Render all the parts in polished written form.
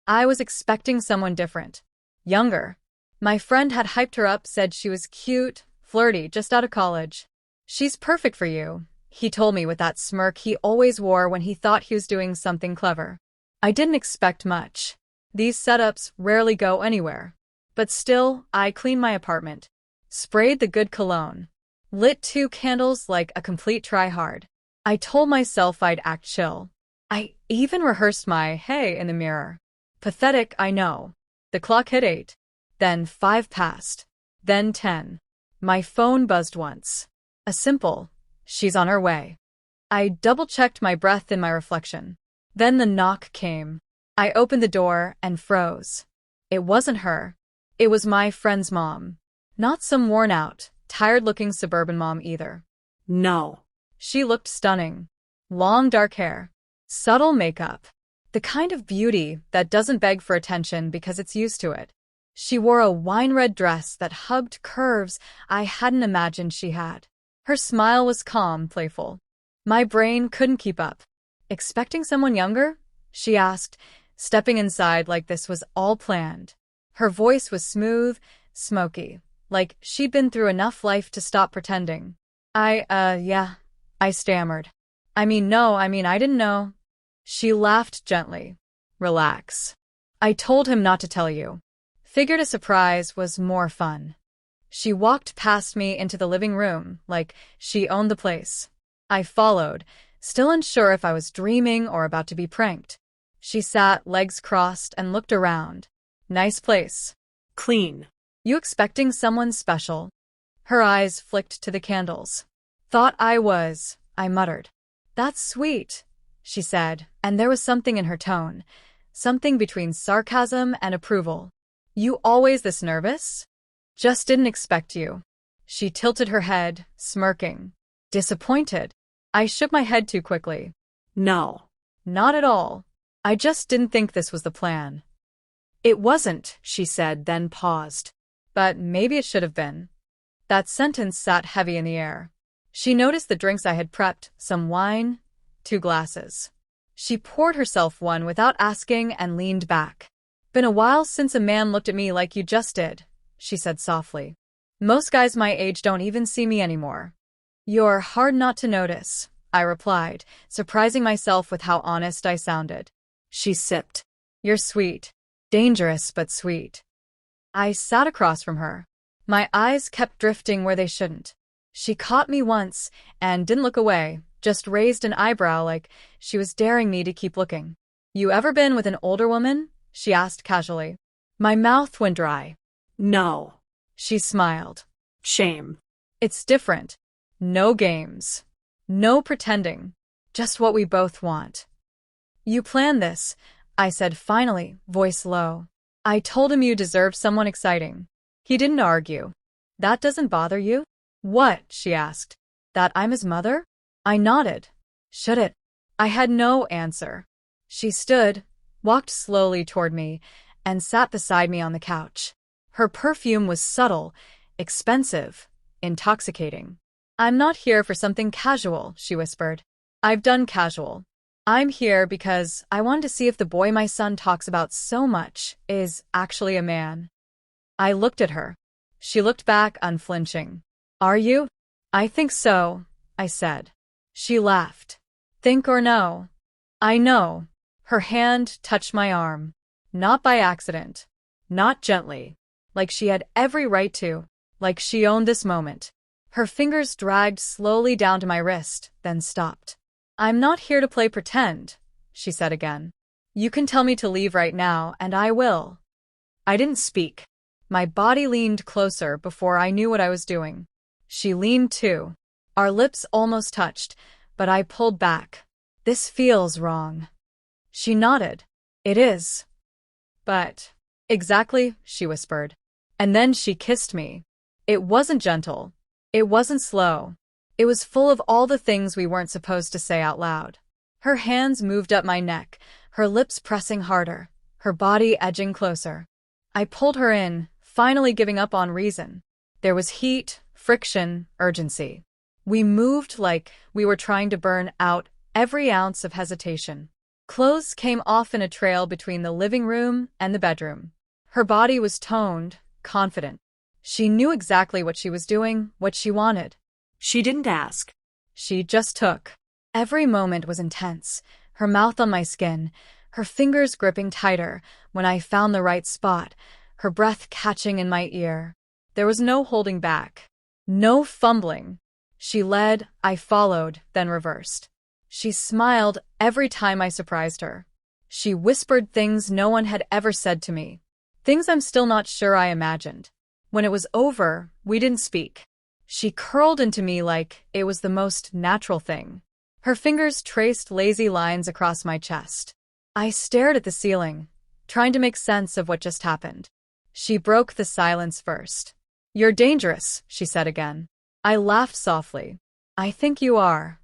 I was expecting someone different. Younger. My friend had hyped her up, said she was cute, flirty, just out of college. She's perfect for you, he told me with that smirk he always wore when he thought he was doing something clever. I didn't expect much. These setups rarely go anywhere. But still, I cleaned my apartment. Sprayed the good cologne. Lit 2 candles like a complete tryhard. I told myself I'd act chill. I even rehearsed my hey in the mirror. Pathetic, I know. The clock hit 8. Then 5 passed. Then 10. My phone buzzed once. A simple, she's on her way. I double-checked my breath in my reflection. Then the knock came. I opened the door and froze. It wasn't her. It was my friend's mom. Not some worn-out, tired-looking suburban mom either. No. She looked stunning. Long dark hair. Subtle makeup. The kind of beauty that doesn't beg for attention because it's used to it. She wore a wine-red dress that hugged curves I hadn't imagined she had. Her smile was calm, playful. My brain couldn't keep up. Expecting someone younger? She asked, stepping inside like this was all planned. Her voice was smooth, smoky, like she'd been through enough life to stop pretending. Yeah, I stammered. I didn't know. She laughed gently. Relax. I told him not to tell you. Figured a surprise was more fun. She walked past me into the living room, like she owned the place. I followed, still unsure if I was dreaming or about to be pranked. She sat, legs crossed, and looked around. Nice place. Clean. You expecting someone special? Her eyes flicked to the candles. Thought I was, I muttered. That's sweet, she said, and there was something in her tone, something between sarcasm and approval. You always this nervous? Just didn't expect you. She tilted her head, smirking. Disappointed. I shook my head too quickly. No. Not at all. I just didn't think this was the plan. It wasn't, she said, then paused. But maybe it should have been. That sentence sat heavy in the air. She noticed the drinks I had prepped, some wine, 2 glasses. She poured herself one without asking and leaned back. Been a while since a man looked at me like you just did, she said softly. Most guys my age don't even see me anymore. You're hard not to notice, I replied, surprising myself with how honest I sounded. She sipped. You're sweet. Dangerous but sweet. I sat across from her. My eyes kept drifting where they shouldn't. She caught me once and didn't look away, just raised an eyebrow like she was daring me to keep looking. You ever been with an older woman? She asked casually. My mouth went dry. No. She smiled. Shame. It's different. No games. No pretending. Just what we both want. You planned this, I said finally, voice low. I told him you deserved someone exciting. He didn't argue. That doesn't bother you? What? She asked. That I'm his mother? I nodded. Should it? I had no answer. She stood, walked slowly toward me, and sat beside me on the couch. Her perfume was subtle, expensive, intoxicating. I'm not here for something casual, she whispered. I've done casual. I'm here because I wanted to see if the boy my son talks about so much is actually a man. I looked at her. She looked back unflinching. Are you? I think so, I said. She laughed. Think or know? I know. Her hand touched my arm. Not by accident. Not gently. Like she had every right to. Like she owned this moment. Her fingers dragged slowly down to my wrist, then stopped. I'm not here to play pretend, she said again. You can tell me to leave right now, and I will. I didn't speak. My body leaned closer before I knew what I was doing. She leaned too. Our lips almost touched, but I pulled back. This feels wrong. She nodded. It is. But. Exactly, she whispered. And then she kissed me. It wasn't gentle. It wasn't slow. It was full of all the things we weren't supposed to say out loud. Her hands moved up my neck, her lips pressing harder, her body edging closer. I pulled her in, finally giving up on reason. There was heat, friction, urgency. We moved like we were trying to burn out every ounce of hesitation. Clothes came off in a trail between the living room and the bedroom. Her body was toned, confident. She knew exactly what she was doing, what she wanted. She didn't ask. She just took. Every moment was intense, her mouth on my skin, her fingers gripping tighter when I found the right spot, her breath catching in my ear. There was no holding back. No fumbling. She led, I followed, then reversed. She smiled every time I surprised her. She whispered things no one had ever said to me. Things I'm still not sure I imagined. When it was over, we didn't speak. She curled into me like it was the most natural thing. Her fingers traced lazy lines across my chest. I stared at the ceiling, trying to make sense of what just happened. She broke the silence first. "You're dangerous," she said again. I laughed softly. "I think you are."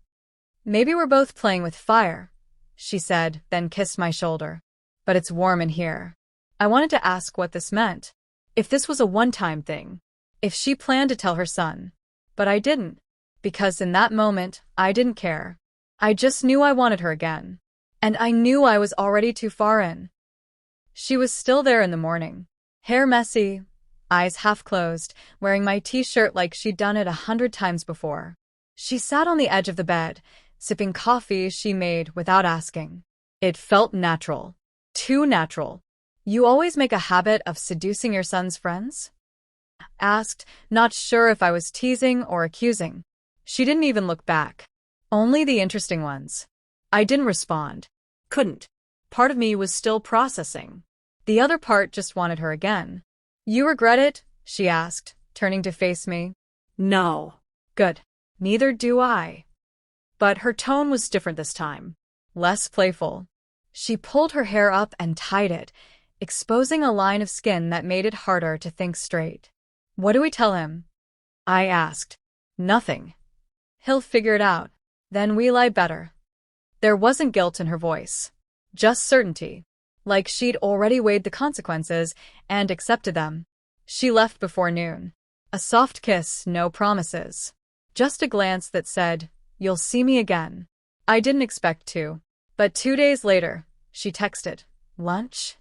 "Maybe we're both playing with fire," she said, then kissed my shoulder. "But it's warm in here." I wanted to ask what this meant. If this was a one-time thing. If she planned to tell her son. But I didn't. Because in that moment, I didn't care. I just knew I wanted her again. And I knew I was already too far in. She was still there in the morning. Hair messy, eyes half closed, wearing my t-shirt like she'd done it 100 times before. She sat on the edge of the bed, sipping coffee she made without asking. It felt natural. Too natural. "You always make a habit of seducing your son's friends?" Asked, not sure if I was teasing or accusing. She didn't even look back. "Only the interesting ones." I didn't respond. Couldn't. Part of me was still processing. The other part just wanted her again. "You regret it?" she asked, turning to face me. No. Good. Neither do I. But her tone was different this time. Less playful. She pulled her hair up and tied it, exposing a line of skin that made it harder to think straight. "What do we tell him?" I asked. "Nothing. He'll figure it out. Then we lie better." There wasn't guilt in her voice. Just certainty. Like she'd already weighed the consequences and accepted them. She left before noon. A soft kiss, no promises. Just a glance that said, "You'll see me again." I didn't expect to. But 2 days later, she texted, "Lunch?"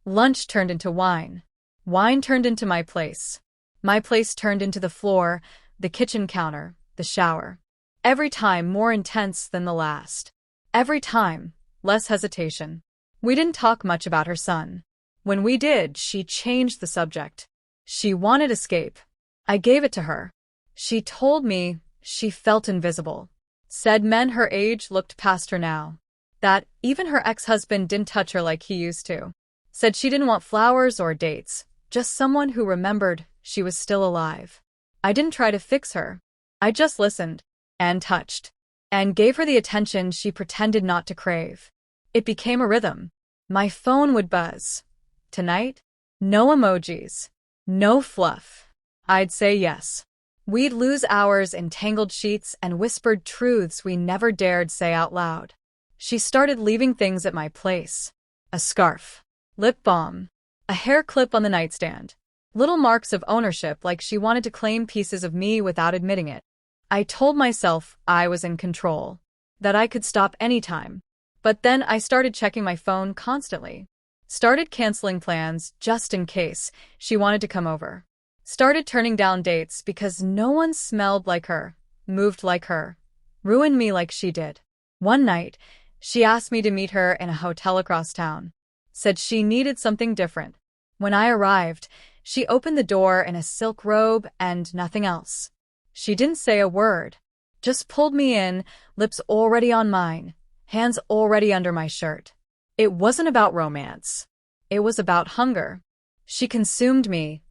Lunch turned into wine. Wine turned into my place. My place turned into the floor, the kitchen counter, the shower. Every time more intense than the last. Every time, less hesitation. We didn't talk much about her son. When we did, she changed the subject. She wanted escape. I gave it to her. She told me she felt invisible. Said men her age looked past her now. That even her ex-husband didn't touch her like he used to. Said she didn't want flowers or dates, just someone who remembered she was still alive. I didn't try to fix her. I just listened, and touched, and gave her the attention she pretended not to crave. It became a rhythm. My phone would buzz. Tonight? No emojis. No fluff. I'd say yes. We'd lose hours in tangled sheets and whispered truths we never dared say out loud. She started leaving things at my place. A scarf. Lip balm. A hair clip on the nightstand. Little marks of ownership like she wanted to claim pieces of me without admitting it. I told myself I was in control. That I could stop anytime. But then I started checking my phone constantly. Started canceling plans just in case she wanted to come over. Started turning down dates because no one smelled like her, moved like her, ruined me like she did. One night, she asked me to meet her in a hotel across town. Said she needed something different. When I arrived, she opened the door in a silk robe and nothing else. She didn't say a word. Just pulled me in, lips already on mine, hands already under my shirt. It wasn't about romance. It was about hunger. She consumed me.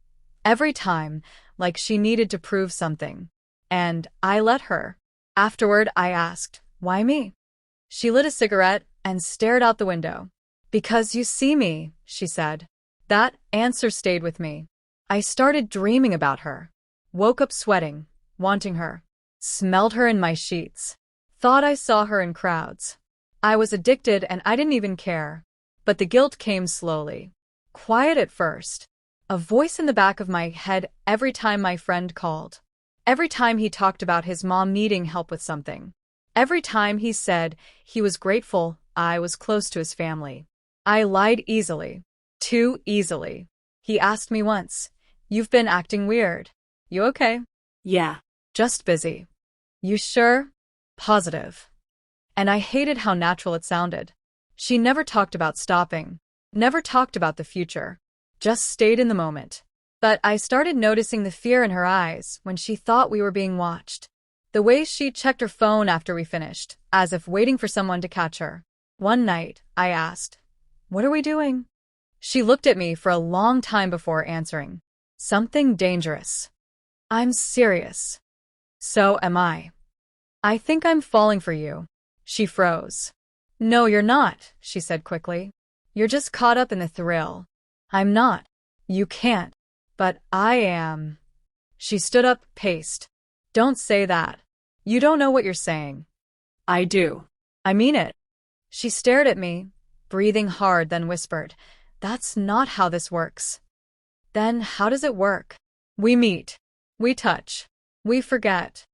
Every time, like she needed to prove something. And I let her. Afterward, I asked, "Why me?" She lit a cigarette and stared out the window. "Because you see me," she said. That answer stayed with me. I started dreaming about her. Woke up sweating, wanting her. Smelled her in my sheets. Thought I saw her in crowds. I was addicted and I didn't even care. But the guilt came slowly. Quiet at first. A voice in the back of my head every time my friend called. Every time he talked about his mom needing help with something. Every time he said he was grateful I was close to his family. I lied easily. Too easily. He asked me once, "You've been acting weird. You okay?" Yeah. "Just busy." "You sure?" "Positive." And I hated how natural it sounded. She never talked about stopping. Never talked about the future. Just stayed in the moment. But I started noticing the fear in her eyes when she thought we were being watched. The way she checked her phone after we finished, as if waiting for someone to catch her. One night, I asked, "What are we doing?" She looked at me for a long time before answering. "Something dangerous." "I'm serious." "So am I." "I think I'm falling for you." She froze. "No, you're not," she said quickly. "You're just caught up in the thrill." "I'm not." "You can't." "But I am." She stood up, paced. "Don't say that. You don't know what you're saying." I do. "I mean it." She stared at me, breathing hard, then whispered, "That's not how this works." "Then how does it work?" "We meet. We touch. We forget."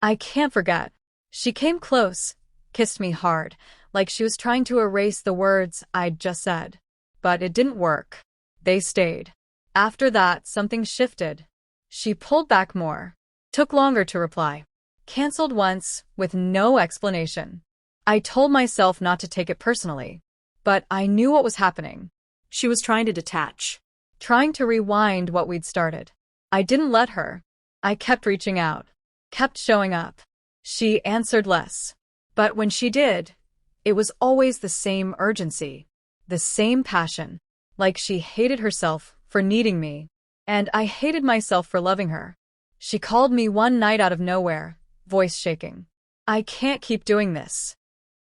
"I can't forget." She came close, kissed me hard, like she was trying to erase the words I'd just said. But it didn't work. They stayed. After that, something shifted. She pulled back more. Took longer to reply. Cancelled once, with no explanation. I told myself not to take it personally. But I knew what was happening. She was trying to detach. Trying to rewind what we'd started. I didn't let her. I kept reaching out. Kept showing up. She answered less. But when she did, it was always the same urgency. The same passion. Like she hated herself for needing me. And I hated myself for loving her. She called me one night out of nowhere, voice shaking. "I can't keep doing this."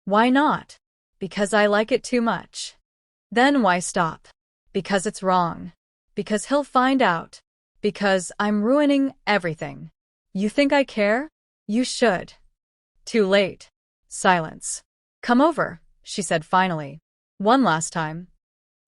"Why not?" "Because I like it too much." "Then why stop?" "Because it's wrong. Because he'll find out. Because I'm ruining everything." "You think I care?" "You should." Too late. Silence. "Come over," she said finally. "One last time."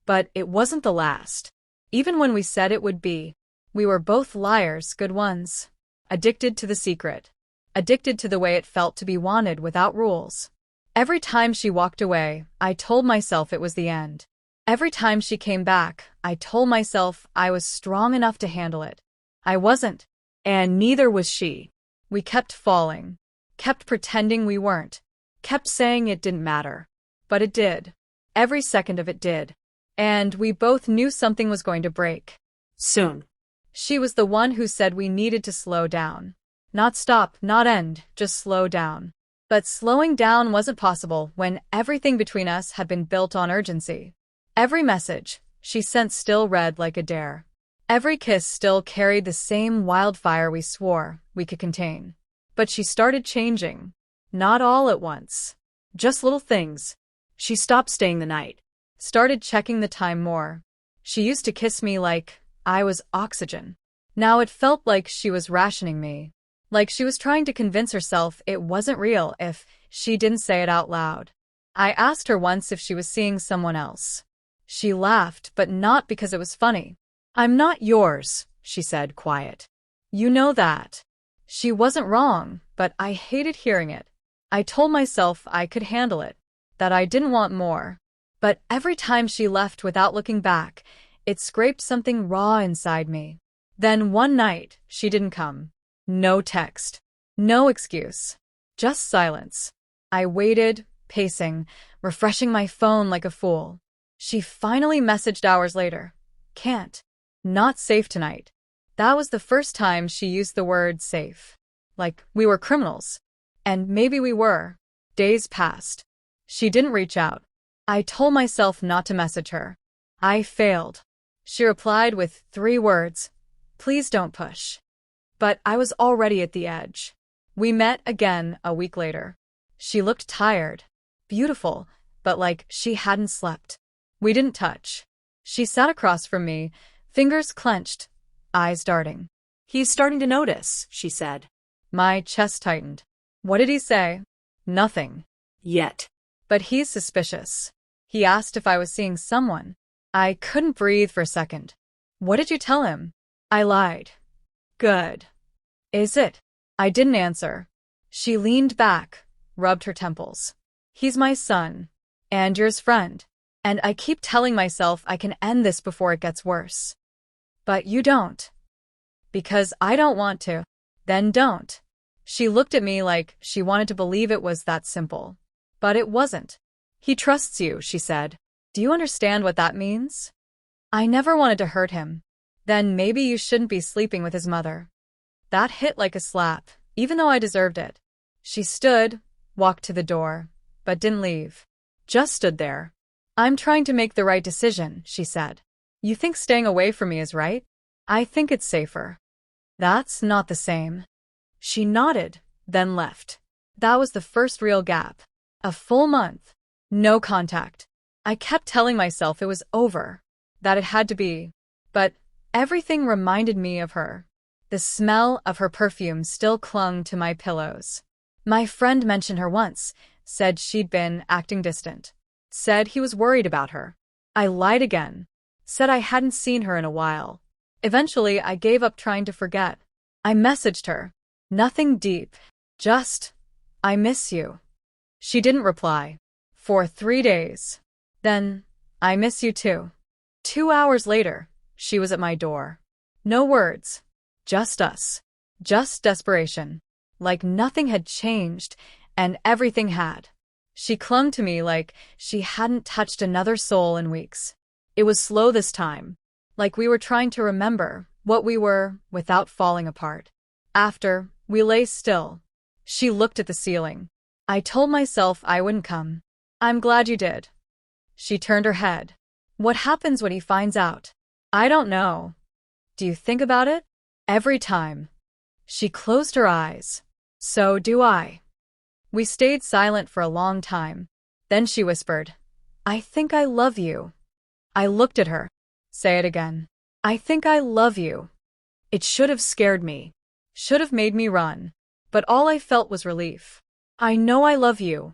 But it wasn't the last. Even when we said it would be. We were both liars, good ones. Addicted to the secret. Addicted to the way it felt to be wanted without rules. Every time she walked away, I told myself it was the end. Every time she came back, I told myself I was strong enough to handle it. I wasn't. And neither was she. We kept falling. Kept pretending we weren't. Kept saying it didn't matter. But it did. Every second of it did. And we both knew something was going to break. Soon. She was the one who said we needed to slow down. Not stop, not end, just slow down. But slowing down wasn't possible when everything between us had been built on urgency. Every message she sent still read like a dare. Every kiss still carried the same wildfire we swore we could contain. But she started changing. Not all at once. Just little things. She stopped staying the night. Started checking the time more. She used to kiss me like I was oxygen. Now it felt like she was rationing me. Like she was trying to convince herself it wasn't real if she didn't say it out loud. I asked her once if she was seeing someone else. She laughed, but not because it was funny. "I'm not yours," she said, quiet. "You know that." She wasn't wrong, but I hated hearing it. I told myself I could handle it, that I didn't want more. But every time she left without looking back, it scraped something raw inside me. Then one night, she didn't come. No text. No excuse. Just silence. I waited, pacing, refreshing my phone like a fool. She finally messaged hours later. "Can't. Not safe tonight." That was the first time she used the word safe. Like we were criminals. And maybe we were. Days passed. She didn't reach out. I told myself not to message her. I failed. She replied with 3 words. "Please don't push." But I was already at the edge. We met again a week later. She looked tired. Beautiful, but like she hadn't slept. We didn't touch. She sat across from me, fingers clenched, eyes darting. "He's starting to notice," she said. My chest tightened. What did he say? Nothing. Yet. But he's suspicious. He asked if I was seeing someone. I couldn't breathe for a second. What did you tell him? I lied. Good. Is it? I didn't answer. She leaned back, rubbed her temples. He's my son. And yours, friend. And I keep telling myself I can end this before it gets worse. But you don't. Because I don't want to. Then don't. She looked at me like she wanted to believe it was that simple. But it wasn't. He trusts you, she said. Do you understand what that means? I never wanted to hurt him. Then maybe you shouldn't be sleeping with his mother. That hit like a slap, even though I deserved it. She stood, walked to the door, but didn't leave. Just stood there. I'm trying to make the right decision, she said. You think staying away from me is right? I think it's safer. That's not the same. She nodded, then left. That was the first real gap. A full month. No contact. I kept telling myself it was over, that it had to be. But everything reminded me of her. The smell of her perfume still clung to my pillows. My friend mentioned her once, said she'd been acting distant. Said he was worried about her. I lied again. Said I hadn't seen her in a while. Eventually, I gave up trying to forget. I messaged her. Nothing deep. Just, I miss you. She didn't reply. For 3 days. Then, I miss you too. 2 hours later, she was at my door. No words. Just us. Just desperation. Like nothing had changed, and everything had. She clung to me like she hadn't touched another soul in weeks. It was slow this time, like we were trying to remember what we were without falling apart. After, we lay still. She looked at the ceiling. I told myself I wouldn't come. I'm glad you did. She turned her head. What happens when he finds out? I don't know. Do you think about it? Every time. She closed her eyes. So do I. We stayed silent for a long time. Then she whispered, I think I love you. I looked at her. Say it again. I think I love you. It should have scared me. Should have made me run. But all I felt was relief. I know I love you,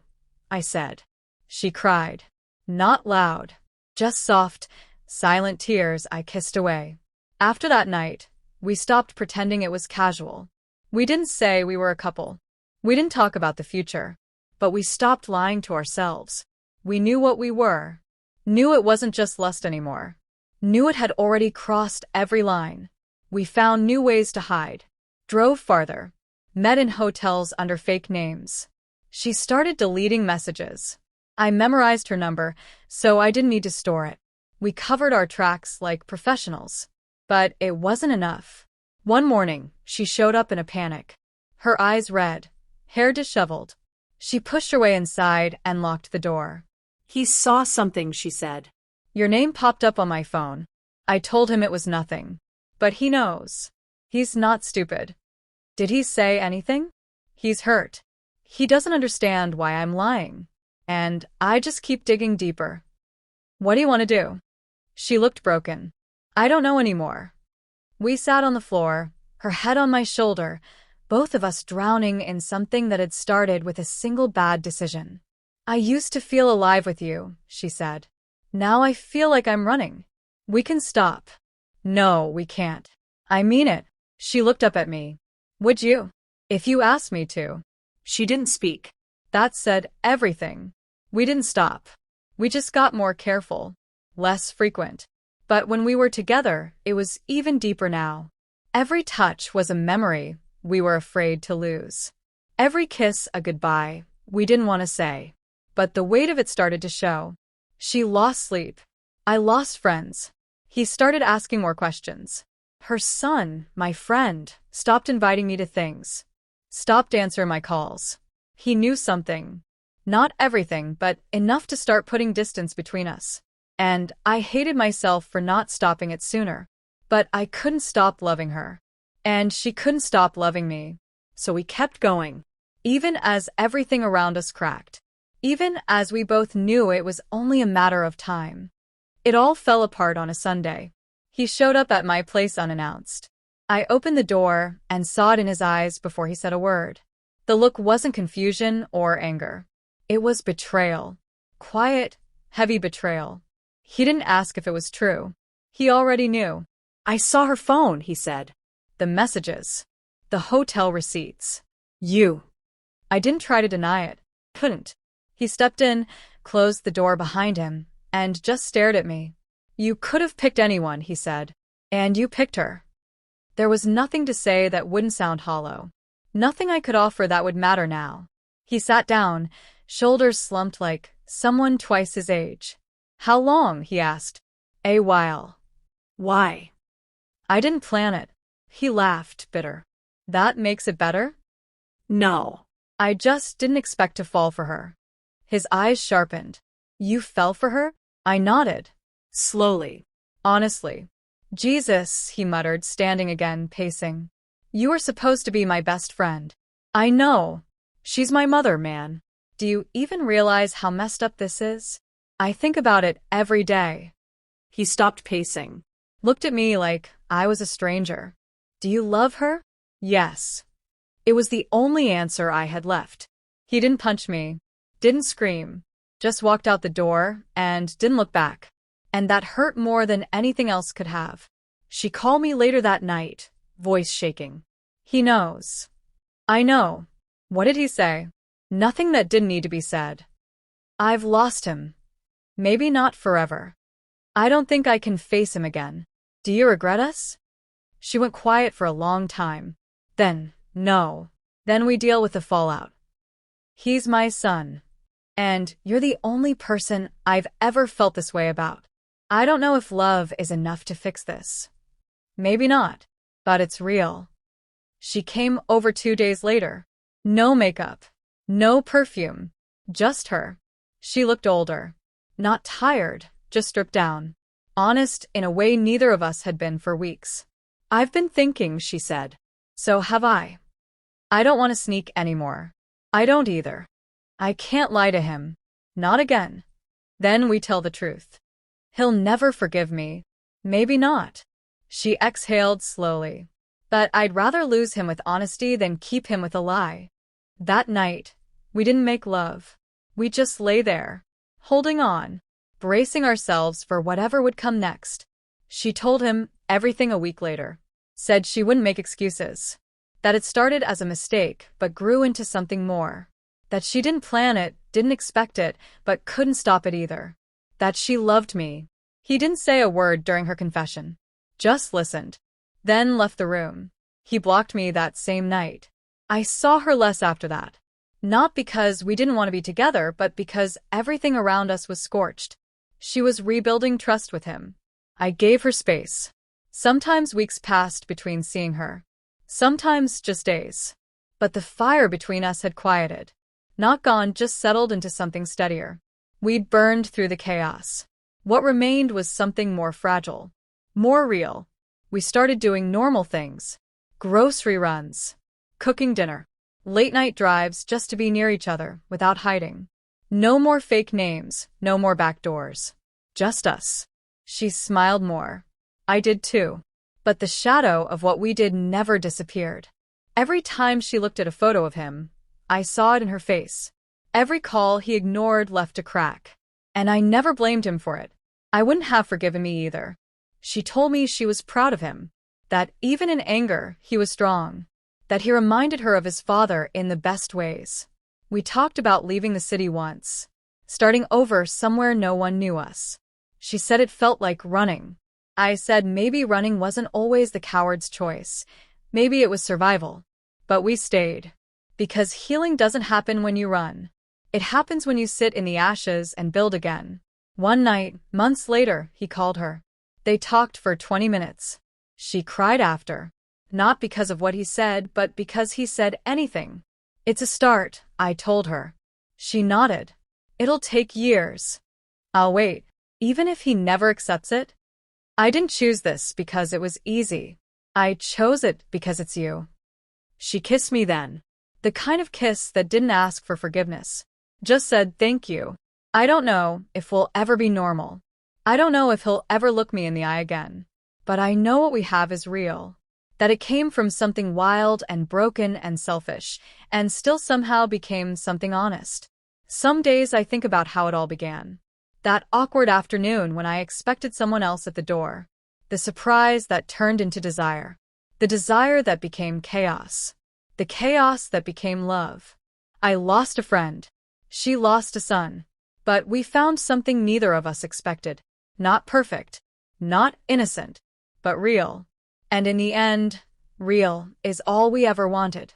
I said. She cried. Not loud. Just soft, silent tears I kissed away. After that night, we stopped pretending it was casual. We didn't say we were a couple. We didn't talk about the future. But we stopped lying to ourselves. We knew what we were. Knew it wasn't just lust anymore. Knew it had already crossed every line. We found new ways to hide. Drove farther. Met in hotels under fake names. She started deleting messages. I memorized her number, so I didn't need to store it. We covered our tracks like professionals. But it wasn't enough. One morning, she showed up in a panic. Her eyes red, hair disheveled. She pushed her way inside and locked the door. He saw something, she said. Your name popped up on my phone. I told him it was nothing. But he knows. He's not stupid. Did he say anything? He's hurt. He doesn't understand why I'm lying. And I just keep digging deeper. What do you want to do? She looked broken. I don't know anymore. We sat on the floor, her head on my shoulder, both of us drowning in something that had started with a single bad decision. I used to feel alive with you, she said. Now I feel like I'm running. We can stop. No, we can't. I mean it. She looked up at me. Would you? If you asked me to. She didn't speak. That said everything. We didn't stop. We just got more careful. Less frequent. But when we were together, it was even deeper now. Every touch was a memory we were afraid to lose. Every kiss a goodbye we didn't want to say. But the weight of it started to show. She lost sleep. I lost friends. He started asking more questions. Her son, my friend, stopped inviting me to things. Stopped answering my calls. He knew something. Not everything, but enough to start putting distance between us. And I hated myself for not stopping it sooner. But I couldn't stop loving her. And she couldn't stop loving me. So we kept going. Even as everything around us cracked. Even as we both knew it was only a matter of time. It all fell apart on a Sunday. He showed up at my place unannounced. I opened the door and saw it in his eyes before he said a word. The look wasn't confusion or anger. It was betrayal. Quiet, heavy betrayal. He didn't ask if it was true. He already knew. I saw her phone, he said. The messages. The hotel receipts. You. I didn't try to deny it. Couldn't. He stepped in, closed the door behind him, and just stared at me. You could have picked anyone, he said. And you picked her. There was nothing to say that wouldn't sound hollow. Nothing I could offer that would matter now. He sat down, shoulders slumped like someone twice his age. How long? He asked. A while. Why? I didn't plan it. He laughed, bitter. That makes it better? No. I just didn't expect to fall for her. His eyes sharpened. You fell for her? I nodded. Slowly. Honestly. Jesus, he muttered, standing again, pacing. You were supposed to be my best friend. I know. She's my mother, man. Do you even realize how messed up this is? I think about it every day. He stopped pacing. Looked at me like I was a stranger. Do you love her? Yes. It was the only answer I had left. He didn't punch me, didn't scream, just walked out the door and didn't look back. And that hurt more than anything else could have. She called me later that night, voice shaking. He knows. I know. What did he say? Nothing that didn't need to be said. I've lost him. Maybe not forever. I don't think I can face him again. Do you regret us? She went quiet for a long time. Then, no. Then we deal with the fallout. He's my son. And you're the only person I've ever felt this way about. I don't know if love is enough to fix this. Maybe not, but it's real. She came over 2 days later. No makeup, no perfume, just her. She looked older. Not tired, just stripped down. Honest in a way neither of us had been for weeks. I've been thinking, she said. So have I. I don't want to sneak anymore. I don't either. I can't lie to him. Not again. Then we tell the truth. He'll never forgive me. Maybe not. She exhaled slowly. But I'd rather lose him with honesty than keep him with a lie. That night, we didn't make love. We just lay there, holding on, bracing ourselves for whatever would come next. She told him everything a week later. Said she wouldn't make excuses. That it started as a mistake but grew into something more. That she didn't plan it, didn't expect it, but couldn't stop it either. That she loved me. He didn't say a word during her confession. Just listened. Then left the room. He blocked me that same night. I saw her less after that. Not because we didn't want to be together, but because everything around us was scorched. She was rebuilding trust with him. I gave her space. Sometimes weeks passed between seeing her. Sometimes just days. But the fire between us had quieted. Not gone, just settled into something steadier. We'd burned through the chaos. What remained was something more fragile. More real. We started doing normal things. Grocery runs. Cooking dinner. Late-night drives just to be near each other, without hiding. No more fake names, no more back doors. Just us. She smiled more. I did too. But the shadow of what we did never disappeared. Every time she looked at a photo of him, I saw it in her face. Every call he ignored left a crack. And I never blamed him for it. I wouldn't have forgiven me either. She told me she was proud of him. That even in anger, he was strong. That he reminded her of his father in the best ways. We talked about leaving the city once. Starting over somewhere no one knew us. She said it felt like running. I said maybe running wasn't always the coward's choice. Maybe it was survival. But we stayed. Because healing doesn't happen when you run. It happens when you sit in the ashes and build again. One night, months later, he called her. They talked for 20 minutes. She cried after. Not because of what he said, but because he said anything. It's a start, I told her. She nodded. It'll take years. I'll wait. Even if he never accepts it? I didn't choose this because it was easy. I chose it because it's you. She kissed me then. The kind of kiss that didn't ask for forgiveness. Just said thank you. I don't know if we'll ever be normal. I don't know if he'll ever look me in the eye again. But I know what we have is real. That it came from something wild and broken and selfish, and still somehow became something honest. Some days I think about how it all began. That awkward afternoon when I expected someone else at the door. The surprise that turned into desire. The desire that became chaos. The chaos that became love. I lost a friend. She lost a son. But we found something neither of us expected. Not perfect, not innocent, but real. And in the end, real is all we ever wanted.